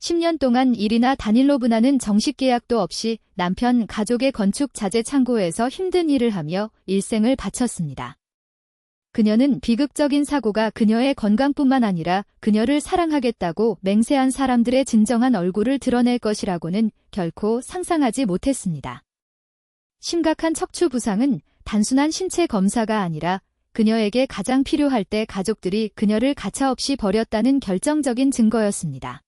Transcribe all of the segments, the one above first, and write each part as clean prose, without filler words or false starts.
10년 동안 일이나 단일로 분하는 정식 계약도 없이 남편 가족의 건축 자재 창고에서 힘든 일을 하며 일생을 바쳤습니다. 그녀는 비극적인 사고가 그녀의 건강뿐만 아니라 그녀를 사랑하겠다고 맹세한 사람들의 진정한 얼굴을 드러낼 것이라고는 결코 상상하지 못했습니다. 심각한 척추 부상은 단순한 신체 검사가 아니라 그녀에게 가장 필요할 때 가족들이 그녀를 가차없이 버렸다는 결정적인 증거였습니다.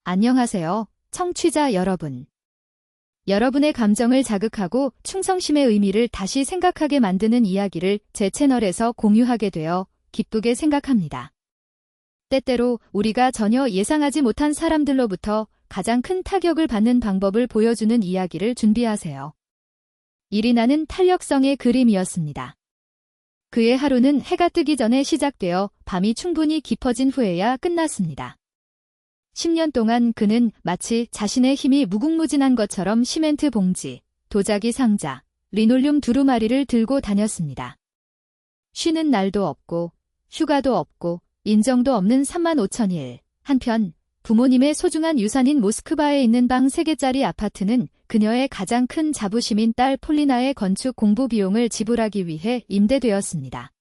안녕하세요, 청취자 여러분. 여러분의 감정을 자극하고 충성심의 의미를 다시 생각하게 만드는 이야기를 제 채널에서 공유하게 되어 기쁘게 생각합니다. 때때로 우리가 전혀 예상하지 못한 사람들로부터 가장 큰 타격을 받는 방법을 보여주는 이야기를 준비하세요. 이리나는 탄력성의 그림이었습니다. 그의 하루는 해가 뜨기 전에 시작되어 밤이 충분히 깊어진 후에야 끝났습니다. 10년 동안 그는 마치 자신의 힘이 무궁무진한 것처럼 시멘트 봉지, 도자기 상자, 리놀륨 두루마리를 들고 다녔습니다. 쉬는 날도 없고 휴가도 없고 인정도 없는 35,000일. 한편 부모님의 소중한 유산인 모스크바에 있는 방 3개짜리 아파트는 그녀의 가장 큰 자부심인 딸 폴리나의 건축 공부 비용을 지불하기 위해 임대되었습니다.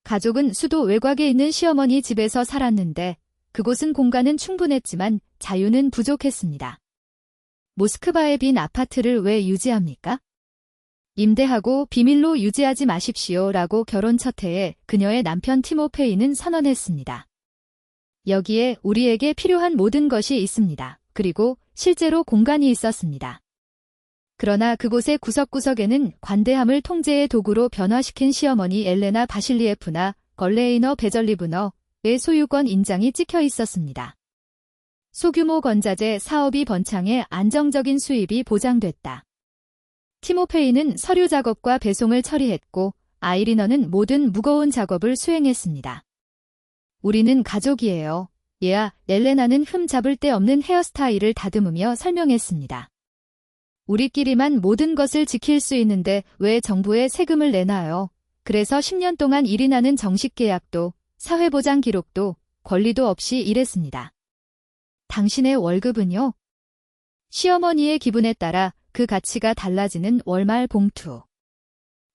가족은 수도 외곽에 있는 시어머니 집에서 살았는데 그곳은 공간은 충분했지만 자유는 부족했습니다. 모스크바의 빈 아파트를 왜 유지합니까? 임대하고 비밀로 유지하지 마십시오 라고 결혼 첫 해에 그녀의 남편 티모페이는 선언했습니다. 여기에 우리에게 필요한 모든 것이 있습니다. 그리고 실제로 공간이 있었습니다. 그러나 그곳의 구석구석에는 관대함을 통제의 도구로 변화시킨 시어머니 엘레나 바실리에프나 걸레이너 베절리브너, 의 소유권 인장이 찍혀 있었습니다. 소규모 건자재 사업이 번창해 안정적인 수입이 보장됐다. 티모페이는 서류 작업과 배송을 처리했고 아이리너는 모든 무거운 작업을 수행했습니다. 우리는 가족이에요. 얘야, 엘레나는 흠 잡을 데 없는 헤어스타일을 다듬으며 설명했습니다. 우리끼리만 모든 것을 지킬 수 있는데 왜 정부에 세금을 내나요? 그래서 10년 동안 이리나는 정식 계약도 사회보장 기록도 권리도 없이 일했습니다. 당신의 월급은요? 시어머니의 기분에 따라 그 가치가 달라지는 월말 봉투.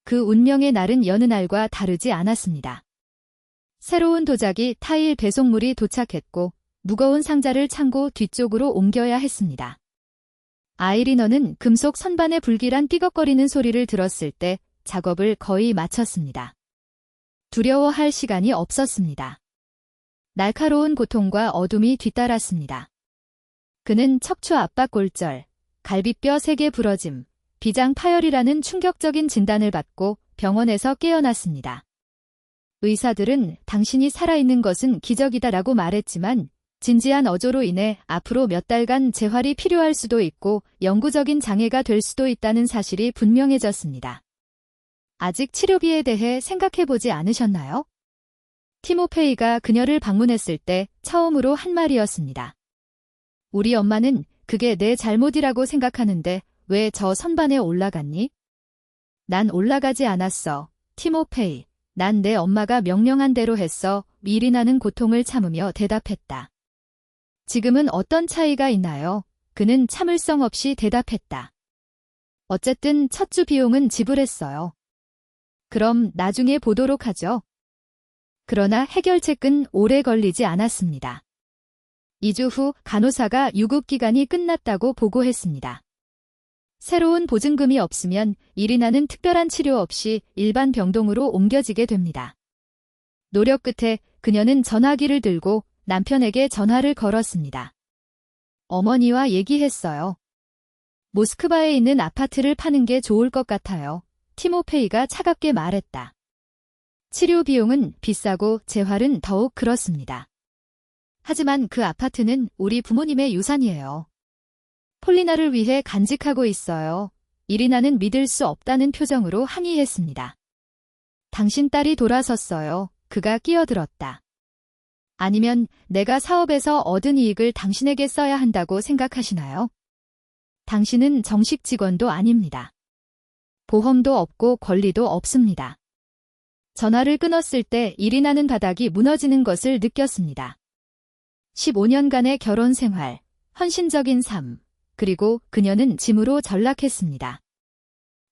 그 운명의 날은 여느 날과 다르지 않았습니다. 새로운 도자기, 타일 배송물이 도착했고 무거운 상자를 창고 뒤쪽으로 옮겨야 했습니다. 아이리너는 금속 선반의 불길한 삐걱거리는 소리를 들었을 때 작업을 거의 마쳤습니다. 두려워할 시간이 없었습니다. 날카로운 고통과 어둠이 뒤따랐습니다. 그는 척추 압박 골절, 갈비뼈 3개 부러짐, 비장 파열이라는 충격적인 진단을 받고 병원에서 깨어났습니다. 의사들은 당신이 살아있는 것은 기적이다라고 말했지만 진지한 어조로 인해 앞으로 몇 달간 재활이 필요할 수도 있고 영구적인 장애가 될 수도 있다는 사실이 분명해졌습니다. 아직 치료비에 대해 생각해보지 않으셨나요? 티모페이가 그녀를 방문했을 때 처음으로 한 말이었습니다. 우리 엄마는 그게 내 잘못이라고 생각하는데 왜 저 선반에 올라갔니? 난 올라가지 않았어, 티모페이. 난 내 엄마가 명령한 대로 했어. 이리나는 고통을 참으며 대답했다. 지금은 어떤 차이가 있나요? 그는 참을성 없이 대답했다. 어쨌든 첫 주 비용은 지불했어요. 그럼 나중에 보도록 하죠. 그러나 해결책은 오래 걸리지 않았습니다. 2주 후 간호사가 유급기간이 끝났다고 보고했습니다. 새로운 보증금이 없으면 이리나는 특별한 치료 없이 일반 병동으로 옮겨지게 됩니다. 노력 끝에 그녀는 전화기를 들고 남편에게 전화를 걸었습니다. 어머니와 얘기했어요. 모스크바에 있는 아파트를 파는 게 좋을 것 같아요. 티모페이가 차갑게 말했다. 치료 비용은 비싸고 재활은 더욱 그렇습니다. 하지만 그 아파트는 우리 부모님의 유산이에요. 폴리나를 위해 간직하고 있어요. 이리나는 믿을 수 없다는 표정으로 항의했습니다. 당신 딸이 돌아섰어요. 그가 끼어들었다. 아니면 내가 사업에서 얻은 이익을 당신에게 써야 한다고 생각하시나요? 당신은 정식 직원도 아닙니다. 보험도 없고 권리도 없습니다. 전화를 끊었을 때 이리나는 바닥이 무너지는 것을 느꼈습니다. 15년간의 결혼 생활, 헌신적인 삶, 그리고 그녀는 짐으로 전락했습니다.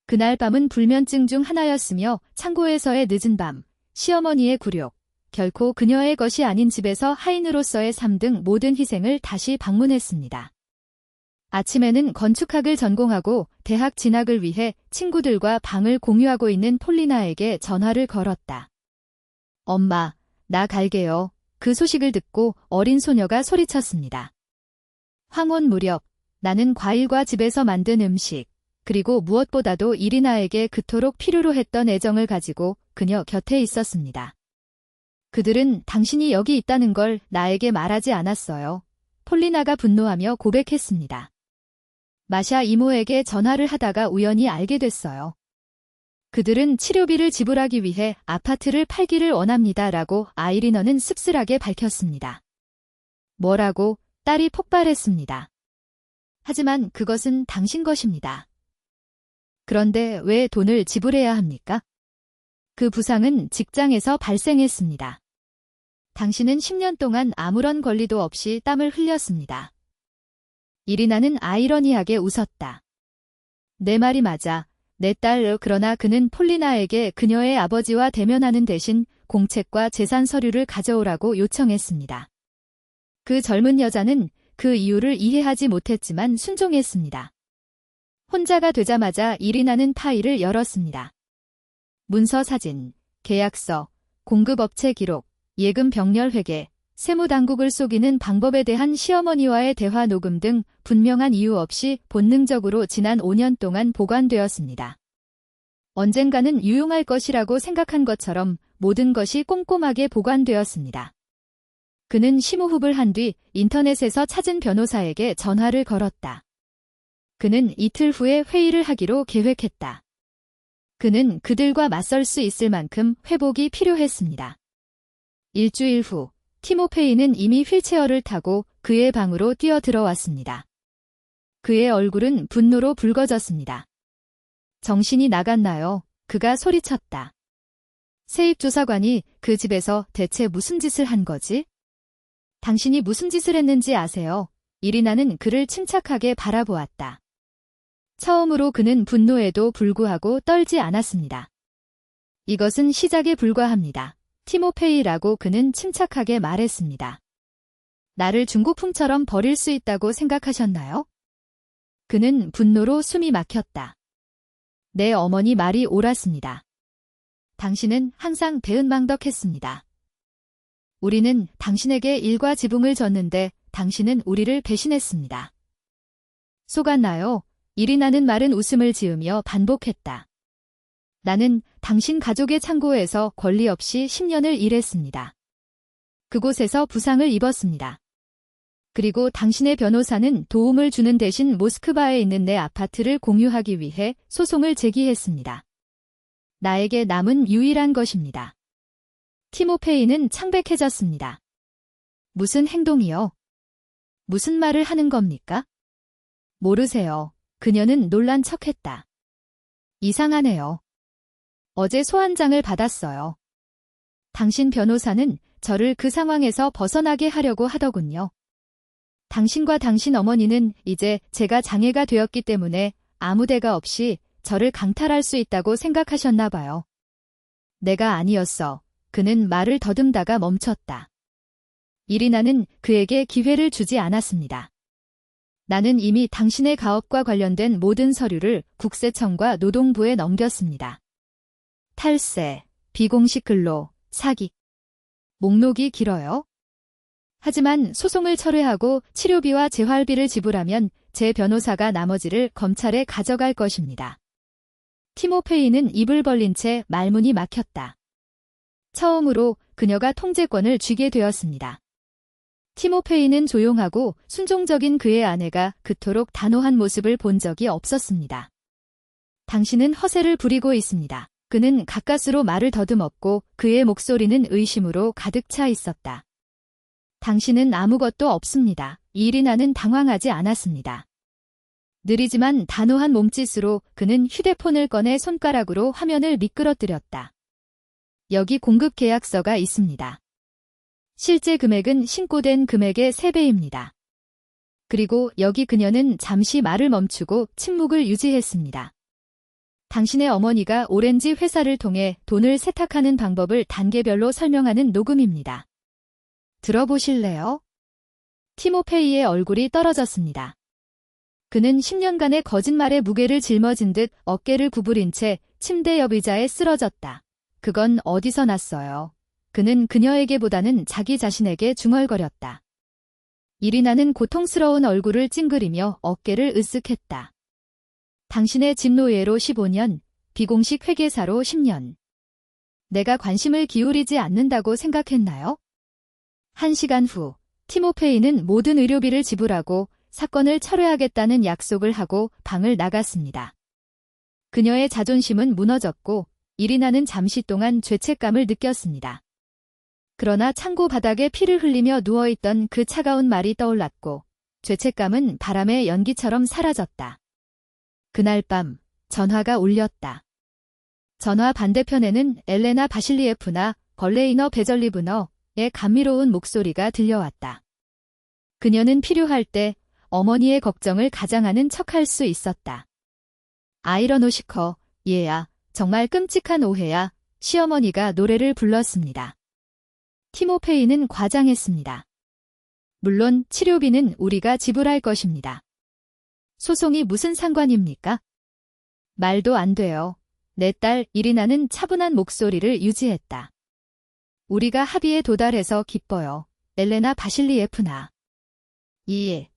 그날 밤은 불면증 중 하나였으며 창고에서의 늦은 밤, 시어머니의 굴욕, 결코 그녀의 것이 아닌 집에서 하인으로서의 삶 등 모든 희생을 다시 방문했습니다. 아침에는 건축학을 전공하고 대학 진학을 위해 친구들과 방을 공유하고 있는 폴리나에게 전화를 걸었다. 엄마, 나 갈게요. 그 소식을 듣고 어린 소녀가 소리쳤습니다. 황혼 무렵, 나는 과일과 집에서 만든 음식, 그리고 무엇보다도 이리나에게 그토록 필요로 했던 애정을 가지고 그녀 곁에 있었습니다. 그들은 당신이 여기 있다는 걸 나에게 말하지 않았어요. 폴리나가 분노하며 고백했습니다. 마샤 이모에게 전화를 하다가 우연히 알게 됐어요. 그들은 치료비를 지불하기 위해 아파트를 팔기를 원합니다라고 아이리너는 씁쓸하게 밝혔습니다. 뭐라고? 딸이 폭발했습니다. 하지만 그것은 당신 것입니다. 그런데 왜 돈을 지불해야 합니까? 그 부상은 직장에서 발생했습니다. 당신은 10년 동안 아무런 권리도 없이 땀을 흘렸습니다. 이리나는 아이러니하게 웃었다. 내 말이 맞아. 내 딸, 그러나 그는 폴리나에게 그녀의 아버지와 대면하는 대신 공책과 재산 서류를 가져오라고 요청했습니다. 그 젊은 여자는 그 이유를 이해하지 못했지만 순종했습니다. 혼자가 되자마자 이리나는 파일을 열었습니다. 문서 사진, 계약서, 공급업체 기록, 예금 병렬 회계, 세무당국을 속이는 방법에 대한 시어머니와의 대화 녹음 등 분명한 이유 없이 본능적으로 지난 5년 동안 보관되었습니다. 언젠가는 유용할 것이라고 생각한 것처럼 모든 것이 꼼꼼하게 보관되었습니다. 그는 심호흡을 한 뒤 인터넷에서 찾은 변호사에게 전화를 걸었다. 그는 이틀 후에 회의를 하기로 계획했다. 그는 그들과 맞설 수 있을 만큼 회복이 필요했습니다. 일주일 후, 티모페이는 이미 휠체어를 타고 그의 방으로 뛰어들어왔습니다. 그의 얼굴은 분노로 붉어졌습니다. 정신이 나갔나요? 그가 소리쳤다. 세입조사관이 그 집에서 대체 무슨 짓을 한 거지? 당신이 무슨 짓을 했는지 아세요? 이리나는 그를 침착하게 바라보았다. 처음으로 그는 분노에도 불구하고 떨지 않았습니다. 이것은 시작에 불과합니다. 티모페이라고 그는 침착하게 말했습니다. 나를 중고품처럼 버릴 수 있다고 생각하셨나요? 그는 분노로 숨이 막혔다. 내 어머니 말이 옳았습니다. 당신은 항상 배은망덕했습니다. 우리는 당신에게 일과 지붕을 졌는데 당신은 우리를 배신했습니다. 속았나요? 이리나는 마른 웃음을 지으며 반복했다. 나는 당신 가족의 창고에서 권리 없이 10년을 일했습니다. 그곳에서 부상을 입었습니다. 그리고 당신의 변호사는 도움을 주는 대신 모스크바에 있는 내 아파트를 공유하기 위해 소송을 제기했습니다. 나에게 남은 유일한 것입니다. 티모페이는 창백해졌습니다. 무슨 행동이요? 무슨 말을 하는 겁니까? 모르세요. 그녀는 놀란 척했다. 이상하네요. 어제 소환장을 받았어요. 당신 변호사는 저를 그 상황에서 벗어나게 하려고 하더군요. 당신과 당신 어머니는 이제 제가 장애가 되었기 때문에 아무 데가 없이 저를 강탈할 수 있다고 생각하셨나 봐요. 내가 아니었어. 그는 말을 더듬다가 멈췄다. 이리나는 그에게 기회를 주지 않았습니다. 나는 이미 당신의 가업과 관련된 모든 서류를 국세청과 노동부에 넘겼습니다. 탈세, 비공식 근로, 사기. 목록이 길어요? 하지만 소송을 철회하고 치료비와 재활비를 지불하면 제 변호사가 나머지를 검찰에 가져갈 것입니다. 티모페이는 입을 벌린 채 말문이 막혔다. 처음으로 그녀가 통제권을 쥐게 되었습니다. 티모페이는 조용하고 순종적인 그의 아내가 그토록 단호한 모습을 본 적이 없었습니다. 당신은 허세를 부리고 있습니다. 그는 가까스로 말을 더듬었고 그의 목소리는 의심으로 가득 차 있었다. 당신은 아무것도 없습니다. 이리나는 당황하지 않았습니다. 느리지만 단호한 몸짓으로 그는 휴대폰을 꺼내 손가락으로 화면을 미끄러뜨렸다. 여기 공급 계약서가 있습니다. 실제 금액은 신고된 금액의 3배입니다. 그리고 여기 그녀는 잠시 말을 멈추고 침묵을 유지했습니다. 당신의 어머니가 오렌지 회사를 통해 돈을 세탁하는 방법을 단계별로 설명하는 녹음입니다. 들어보실래요? 티모페이의 얼굴이 떨어졌습니다. 그는 10년간의 거짓말의 무게를 짊어진 듯 어깨를 구부린 채 침대 옆 의자에 쓰러졌다. 그건 어디서 났어요? 그는 그녀에게보다는 자기 자신에게 중얼거렸다. 이리나는 고통스러운 얼굴을 찡그리며 어깨를 으쓱했다. 당신의 집 노예로 15년, 비공식 회계사로 10년. 내가 관심을 기울이지 않는다고 생각했나요? 1시간 후, 티모페이는 모든 의료비를 지불하고 사건을 철회하겠다는 약속을 하고 방을 나갔습니다. 그녀의 자존심은 무너졌고 이리나는 잠시 동안 죄책감을 느꼈습니다. 그러나 창고 바닥에 피를 흘리며 누워있던 그 차가운 말이 떠올랐고 죄책감은 바람의 연기처럼 사라졌다. 그날 밤 전화가 울렸다. 전화 반대편에는 엘레나 바실리예프나 걸레이너 베절리브너의 감미로운 목소리가 들려왔다. 그녀는 필요할 때 어머니의 걱정을 가장하는 척할 수 있었다. 아이러노시커, 얘야, 정말 끔찍한 오해야. 시어머니가 노래를 불렀습니다. 티모페이는 과장했습니다. 물론 치료비는 우리가 지불할 것입니다. 소송이 무슨 상관입니까? 말도 안 돼요. 내 딸 이리나는 차분한 목소리를 유지했다. 우리가 합의에 도달해서 기뻐요. 엘레나 바실리예프나. 예,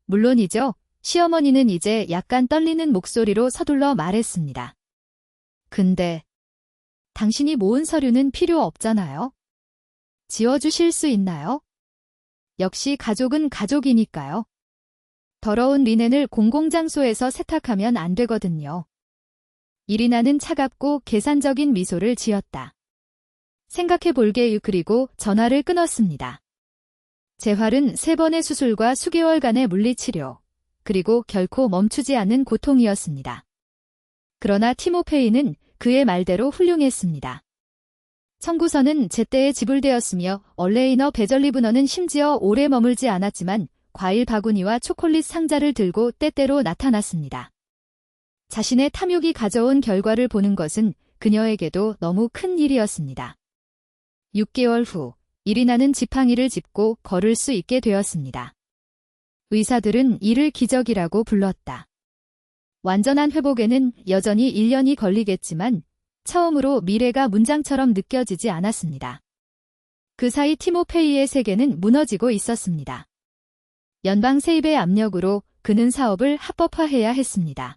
물론이죠. 시어머니는 이제 약간 떨리는 목소리로 서둘러 말했습니다. 근데 당신이 모은 서류는 필요 없잖아요. 지워주실 수 있나요? 역시 가족은 가족이니까요. 더러운 리넨을 공공장소에서 세탁하면 안 되거든요. 이리나는 차갑고 계산적인 미소를 지었다. 생각해 볼게요. 그리고 전화를 끊었습니다. 재활은 3번의 수술과 수개월간의 물리치료, 그리고 결코 멈추지 않는 고통이었습니다. 그러나 티모페이는 그의 말대로 훌륭했습니다. 청구서는 제때에 지불되었으며 얼레이너 베절리브너는 심지어 오래 머물지 않았지만 과일 바구니와 초콜릿 상자를 들고 때때로 나타났습니다. 자신의 탐욕이 가져온 결과를 보는 것은 그녀에게도 너무 큰 일이었습니다. 6개월 후 이리나는 지팡이를 짚고 걸을 수 있게 되었습니다. 의사들은 이를 기적이라고 불렀다. 완전한 회복에는 여전히 1년이 걸리겠지만 처음으로 미래가 문장처럼 느껴지지 않았습니다. 그 사이 티모페이의 세계는 무너지고 있었습니다. 연방 세입의 압력으로 그는 사업을 합법화해야 했습니다.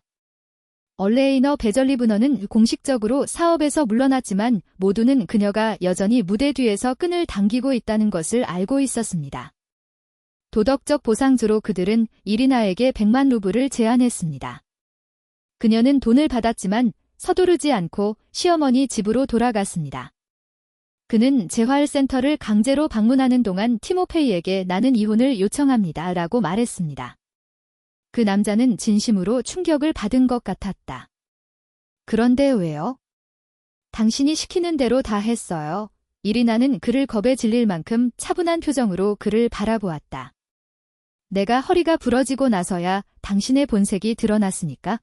얼레이너 베절리브너는 공식적으로 사업에서 물러났지만 모두는 그녀가 여전히 무대 뒤에서 끈을 당기고 있다는 것을 알고 있었습니다. 도덕적 보상주로 그들은 이리나에게 100만 루블을 제안했습니다. 그녀는 돈을 받았지만 서두르지 않고 시어머니 집으로 돌아갔습니다. 그는 재활센터를 강제로 방문하는 동안 티모페이에게 나는 이혼을 요청합니다 라고 말했습니다. 그 남자는 진심으로 충격을 받은 것 같았다. 그런데 왜요? 당신이 시키는 대로 다 했어요. 이리나는 그를 겁에 질릴 만큼 차분한 표정으로 그를 바라보았다. 내가 허리가 부러지고 나서야 당신의 본색이 드러났으니까?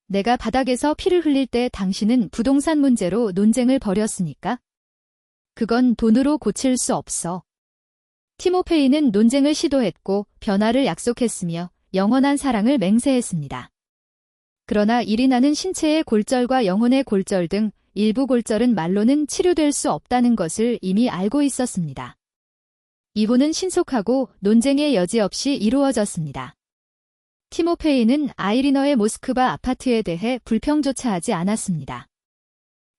내가 바닥에서 피를 흘릴 때 당신은 부동산 문제로 논쟁을 벌였으니까? 그건 돈으로 고칠 수 없어. 티모페이는 논쟁을 시도했고 변화를 약속했으며 영원한 사랑을 맹세했습니다. 그러나 이리나는 신체의 골절과 영혼의 골절 등 일부 골절은 말로는 치료될 수 없다는 것을 이미 알고 있었습니다. 이혼은 신속하고 논쟁의 여지 없이 이루어졌습니다. 티모페이는 아이리너의 모스크바 아파트에 대해 불평조차 하지 않았습니다.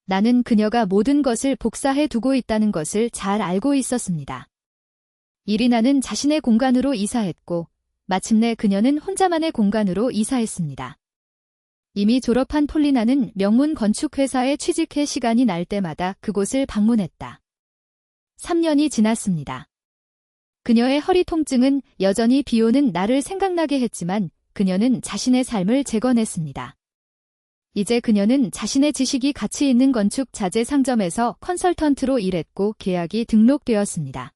나는 그녀가 모든 것을 복사해 두고 있다는 것을 잘 알고 있었습니다. 이리나는 자신의 공간으로 이사했고 마침내 그녀는 혼자만의 공간으로 이사했습니다. 이미 졸업한 폴리나는 명문 건축회사에 취직해 시간이 날 때마다 그곳을 방문했다. 3년이 지났습니다. 그녀의 허리 통증은 여전히 비오는 날을 생각나게 했지만 그녀는 자신의 삶을 재건했습니다. 이제 그녀는 자신의 지식이 가치 있는 건축 자재 상점에서 컨설턴트로 일했고 계약이 등록되었습니다.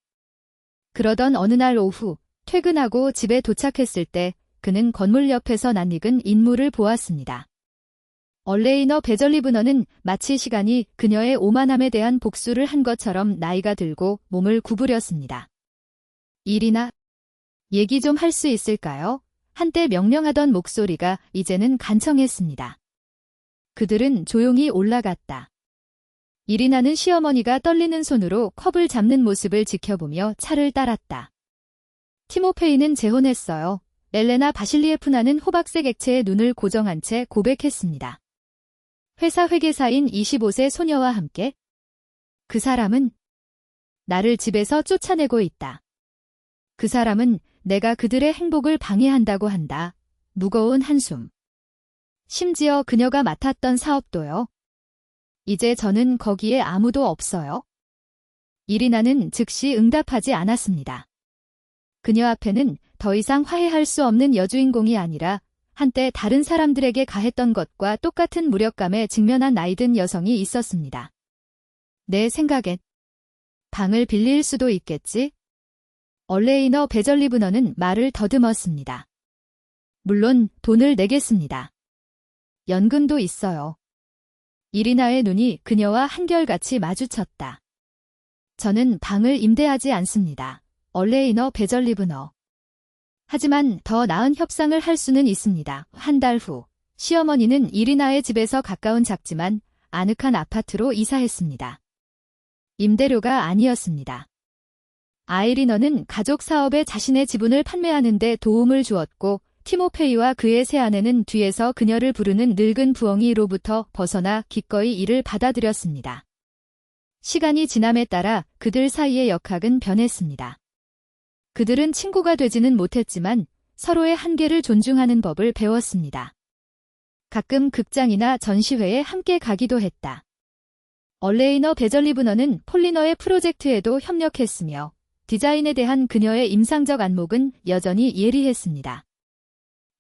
그러던 어느 날 오후 퇴근하고 집에 도착했을 때 그는 건물 옆에서 낯익은 인물을 보았습니다. 얼레이너 베절리브너는 마치 시간이 그녀의 오만함에 대한 복수를 한 것처럼 나이가 들고 몸을 구부렸습니다. 일이나 얘기 좀 할 수 있을까요? 한때 명령하던 목소리가 이제는 간청했습니다. 그들은 조용히 올라갔다. 이리나는 시어머니가 떨리는 손으로 컵을 잡는 모습을 지켜보며 차를 따랐다. 티모페이는 재혼했어요. 엘레나 바실리에프나는 호박색 액체에 눈을 고정한 채 고백했습니다. 회사 회계사인 25세 소녀와 함께? 그 사람은 나를 집에서 쫓아내고 있다. 그 사람은 내가 그들의 행복을 방해한다고 한다. 무거운 한숨. 심지어 그녀가 맡았던 사업도요. 이제 저는 거기에 아무도 없어요. 이리나는 즉시 응답하지 않았습니다. 그녀 앞에는 더 이상 화해할 수 없는 여주인공이 아니라 한때 다른 사람들에게 가했던 것과 똑같은 무력감에 직면한 나이든 여성이 있었습니다. 내 생각엔 방을 빌릴 수도 있겠지? 얼레이너 베절리브너는 말을 더듬었습니다. 물론 돈을 내겠습니다. 연금도 있어요. 이리나의 눈이 그녀와 한결같이 마주쳤다. 저는 방을 임대하지 않습니다. 얼레이너 베절리브너. 하지만 더 나은 협상을 할 수는 있습니다. 한 달 후, 시어머니는 이리나의 집에서 가까운 작지만 아늑한 아파트로 이사했습니다. 임대료가 아니었습니다. 아이리너는 가족 사업에 자신의 지분을 판매하는 데 도움을 주었고 티모페이와 그의 새아내는 뒤에서 그녀를 부르는 늙은 부엉이로부터 벗어나 기꺼이 이를 받아들였습니다. 시간이 지남에 따라 그들 사이의 역학은 변했습니다. 그들은 친구가 되지는 못했지만 서로의 한계를 존중하는 법을 배웠습니다. 가끔 극장이나 전시회에 함께 가기도 했다. 얼레이너 베절리브너는 폴리너의 프로젝트에도 협력했으며 디자인에 대한 그녀의 임상적 안목은 여전히 예리했습니다.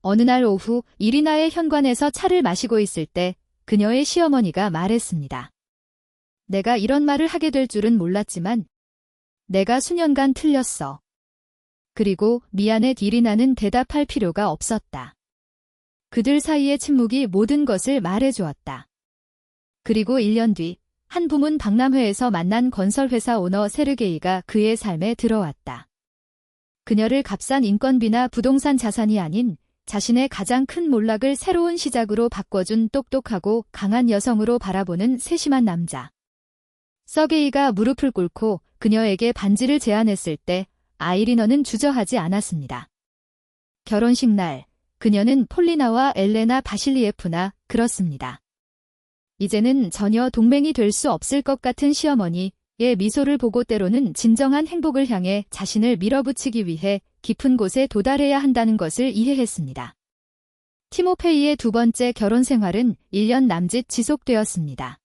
어느 날 오후 이리나의 현관에서 차를 마시고 있을 때 그녀의 시어머니가 말했습니다. 내가 이런 말을 하게 될 줄은 몰랐지만 내가 수년간 틀렸어. 그리고 미안해. 이리나는 대답할 필요가 없었다. 그들 사이의 침묵이 모든 것을 말해주었다. 그리고 1년 뒤 한 부문 박람회에서 만난 건설회사 오너 세르게이가 그의 삶에 들어왔다. 그녀를 값싼 인건비나 부동산 자산이 아닌 자신의 가장 큰 몰락을 새로운 시작으로 바꿔준 똑똑하고 강한 여성으로 바라보는 세심한 남자. 서게이가 무릎을 꿇고 그녀에게 반지를 제안했을 때 아이리너는 주저하지 않았습니다. 결혼식 날, 그녀는 폴리나와 엘레나 바실리에프나 그렇습니다. 이제는 전혀 동맹이 될 수 없을 것 같은 시어머니의 미소를 보고 때로는 진정한 행복을 향해 자신을 밀어붙이기 위해 깊은 곳에 도달해야 한다는 것을 이해했습니다. 티모페이의 두 번째 결혼 생활은 1년 남짓 지속되었습니다.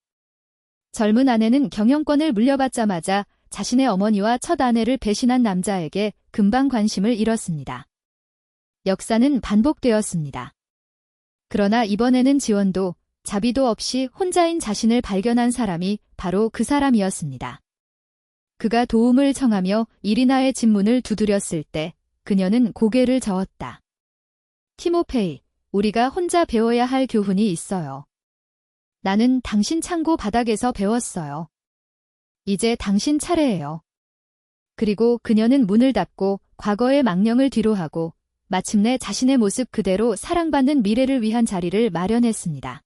젊은 아내는 경영권을 물려받자마자 자신의 어머니와 첫 아내를 배신한 남자에게 금방 관심을 잃었습니다. 역사는 반복되었습니다. 그러나 이번에는 지원도 자비도 없이 혼자인 자신을 발견한 사람이 바로 그 사람이었습니다. 그가 도움을 청하며 이리나의 집 문을 두드렸을 때 그녀는 고개를 저었다. 티모페이, 우리가 혼자 배워야 할 교훈이 있어요. 나는 당신 창고 바닥에서 배웠어요. 이제 당신 차례예요. 그리고 그녀는 문을 닫고 과거의 망령을 뒤로하고 마침내 자신의 모습 그대로 사랑받는 미래를 위한 자리를 마련했습니다.